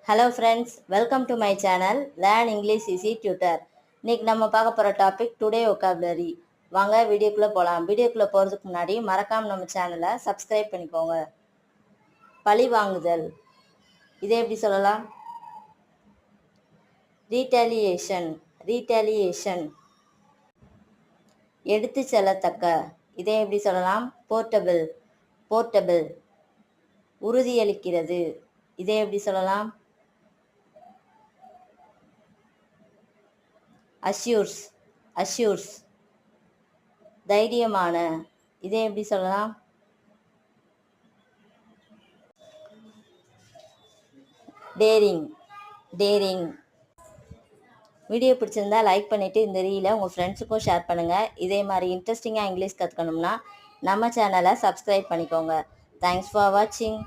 Hello friends, welcome to my channel Learn English Easy Tutor. இன்னைக்கு நம்ம பார்க்க போற டாபிக் டுடே vocabulary. வாங்க வீடியோக்குள்ள போலாம். வீடியோக்குள்ள போறதுக்கு முன்னாடி மறக்காம நம்ம சேனலை சப்ஸ்கிரைப் பண்ணிக்கோங்க. பழி வாங்குதல். இதை எப்படி சொல்லலாம்? retaliation. retaliation. எடுத்து செல்லத்தக்க. இதை எப்படி சொல்லலாம்? portable. portable. உறுதியளிக்கிறது. இதை எப்படி சொல்லலாம்? assures. assures. தைரியமான. இதை எப்படி சொல்லலாம்? daring. daring. வீடியோ பிடிச்சிருந்தா லைக் பண்ணிவிட்டு இந்த ரீலை உங்கள் ஃப்ரெண்ட்ஸுக்கும் ஷேர் பண்ணுங்கள். இதே மாதிரி இன்ட்ரெஸ்டிங்காக இங்கிலீஷ் கற்றுக்கணும்னா நம்ம சேனலை சப்ஸ்கிரைப் பண்ணிக்கோங்க. தேங்க்ஸ் ஃபார் வாட்சிங்.